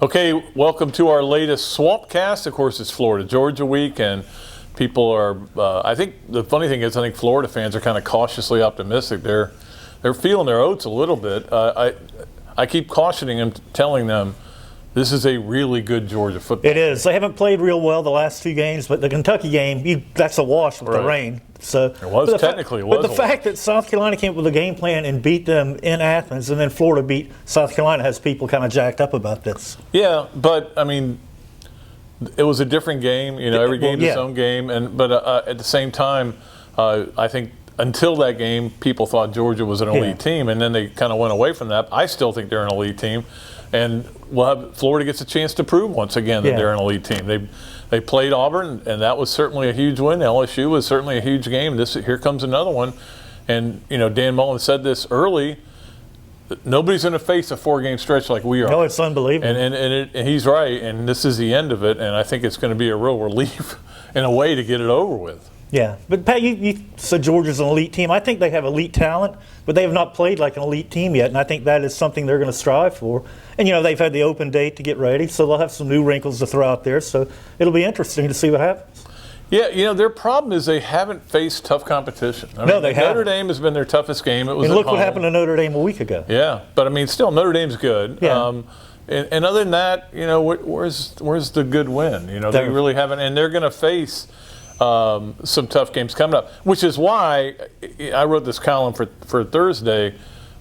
Okay, welcome to our latest Swampcast. Of course, it's Florida Georgia week, and people are. I think the funny thing is, I think Florida fans are kind of cautiously optimistic. They're feeling their oats a little bit. I keep cautioning them, telling them this is a really good Georgia football. It is. They haven't played real well the last two games, but the Kentucky game, that's a wash with the rain. So it was technically. But the fact that South Carolina came up with a game plan and beat them in Athens, and then Florida beat South Carolina, has people kind of jacked up about this. Yeah, but I mean, it was a different game. You know, every game's its own game, but at the same time, I think until that game, people thought Georgia was an elite team, and then they kind of went away from that. I still think they're an elite team, and Florida gets a chance to prove once again that they're an elite team. They played Auburn, and that was certainly a huge win. LSU was certainly a huge game. Here comes another one, and you know, Dan Mullen said this early. Nobody's going to face a 4-game stretch like we are. No, it's unbelievable. And he's right, and this is the end of it, and I think it's going to be a real relief in a way to get it over with. Yeah, but Pat, you said Georgia's an elite team. I think they have elite talent, but they have not played like an elite team yet, and I think that is something they're going to strive for. And, you know, they've had the open date to get ready, so they'll have some new wrinkles to throw out there, so it'll be interesting to see what happens. Yeah, you know, their problem is they haven't faced tough competition. I mean, they haven't. Notre Dame has been their toughest game. It was and look what home. happened to Notre Dame a week ago. Yeah, but I mean, still, Notre Dame's good. Yeah. And other than that, you know, where's the good win? You know, they really haven't, and they're going to face some tough games coming up, which is why I wrote this column for Thursday,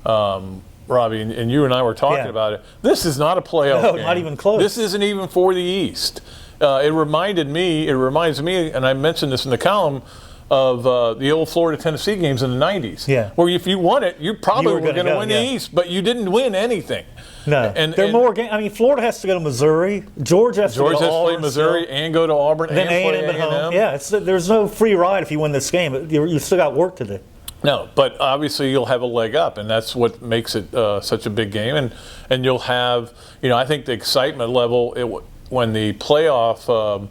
Robbie, and you and I were talking about it. This is not a playoff game. Not even close. This isn't even for the East. It reminds me, and I mentioned this in the column, of the old Florida-Tennessee games in the 90s. Yeah. Where if you won it, you probably were going to win the East. East, but you didn't win anything. No. And more games. I mean, Florida has to go to Missouri. Georgia has to go to play Missouri and go to Auburn and play A&M. Home. Yeah, there's no free ride if you win this game. You still got work to do. No, but obviously you'll have a leg up, and that's what makes it such a big game. And you'll have, you know, I think the excitement level when the playoff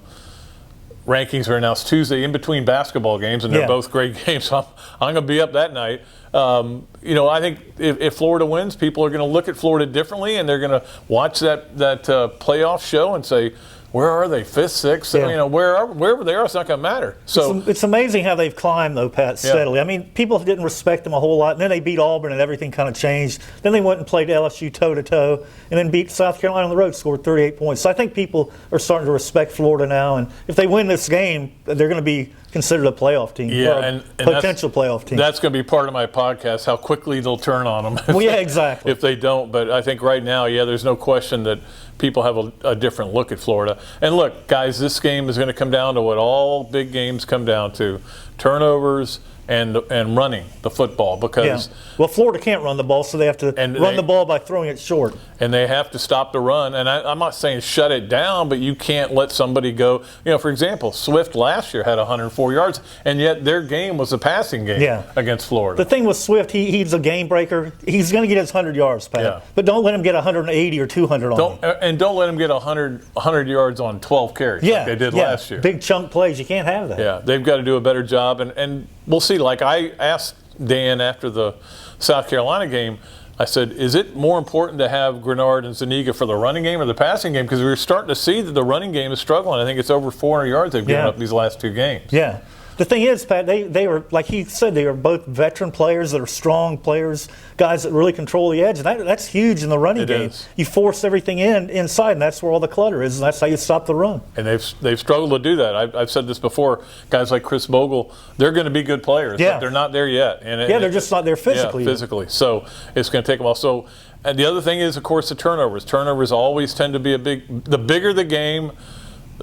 rankings are announced Tuesday in between basketball games, and they're both great games. So I'm going to be up that night. You know, I think if Florida wins, people are going to look at Florida differently, and they're going to watch that playoff show and say, where are they? 5th, 6th? You know, wherever they are, it's not going to matter. So it's amazing how they've climbed, though, Pat, steadily. I mean, people didn't respect them a whole lot, and then they beat Auburn, and everything kind of changed. Then they went and played LSU toe-to-toe, and then beat South Carolina on the road, scored 38 points. So I think people are starting to respect Florida now, and if they win this game, they're going to be considered a playoff team, and potential playoff team. That's going to be part of my podcast, how quickly they'll turn on them. Well, yeah, exactly. If they don't. But I think right now, there's no question that people have a different look at Florida. And look, guys, this game is going to come down to what all big games come down to: turnovers and running the football. Because well, Florida can't run the ball, so they have to run the ball by throwing it short. And they have to stop the run. And I'm not saying shut it down, but you can't let somebody go. You know, for example, Swift last year had 104 yards, and yet their game was a passing game against Florida. The thing with Swift, he's a game breaker. He's going to get his 100 yards, Pat. But don't let him get 180 or 200 on him. And don't let him get 100 yards on 12 carries like they did last year. Big chunk plays. You can't have that. Yeah, they've got to do a better job. And we'll see. Like I asked Dan after the South Carolina game, I said, is it more important to have Grenard and Zuniga for the running game or the passing game? Because we're starting to see that the running game is struggling. I think it's over 400 yards they've given up these last 2 games. Yeah. The thing is, Pat, they were, like he said, they are both veteran players that are strong players, guys that really control the edge. And that's huge in the running game. You force everything inside, and that's where all the clutter is, and that's how you stop the run. And they've struggled to do that. I've said this before. Guys like Chris Bogle, they're going to be good players, but they're not there yet. They're just not there physically. Yeah, physically. So it's going to take a while. So, and the other thing is, of course, the turnovers. Turnovers always tend to be the bigger the game,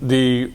the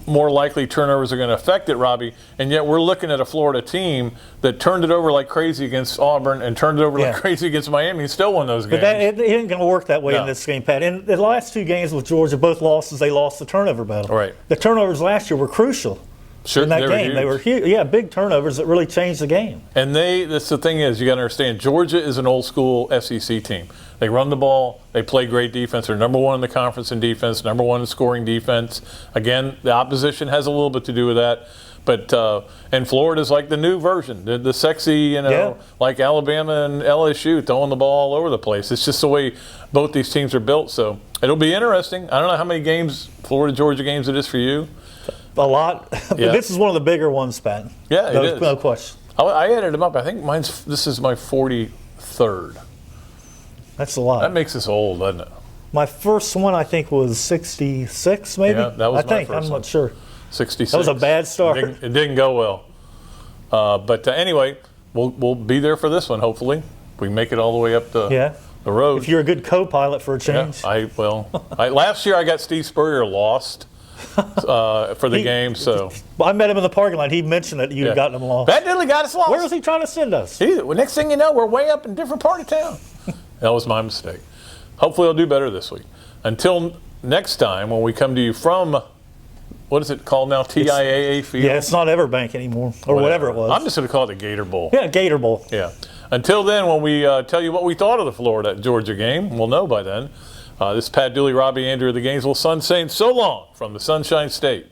more likely turnovers are going to affect it, Robbie. And yet we're looking at a Florida team that turned it over like crazy against Auburn and turned it over like crazy against Miami and still won those games. But it ain't going to work that way in this game, Pat. In the last 2 games with Georgia, both losses, they lost the turnover battle. Right. The turnovers last year were crucial. Sure, in that game. They were huge. Yeah, big turnovers that really changed the game. And that's the thing is, you got to understand, Georgia is an old school SEC team. They run the ball. They play great defense. They're number 1 in the conference in defense, number 1 in scoring defense. Again, the opposition has a little bit to do with that. But and Florida's like the new version, the sexy, like Alabama and LSU throwing the ball all over the place. It's just the way both these teams are built. So it'll be interesting. I don't know how many games, Florida-Georgia games, it is for you. A lot. But this is one of the bigger ones, Pat. Yeah, it is. No question. I added them up. I think this is my 43rd. That's a lot. That makes us old, doesn't it? My first one, I think, was 66, maybe? Yeah, that was my first I'm one. not sure. 66. That was a bad start. It didn't go well. But anyway, we'll be there for this one, hopefully. We make it all the way up the road. If you're a good co-pilot for a change. Yeah, last year I got Steve Spurrier lost for the game. So I met him in the parking lot. He mentioned that you'd gotten him lost. Pat Diddley got us lost. Where was he trying to send us? Next thing you know, we're way up in a different part of town. That was my mistake. Hopefully I'll do better this week. Until next time, when we come to you from, what is it called now, TIAA Field? Yeah, it's not Everbank anymore, or whatever it was. I'm just going to call it the Gator Bowl. Yeah, Gator Bowl. Yeah. Until then, when we tell you what we thought of the Florida-Georgia game, we'll know by then. This is Pat Dooley, Robbie Andreu of the Gainesville Sun saying so long from the Sunshine State.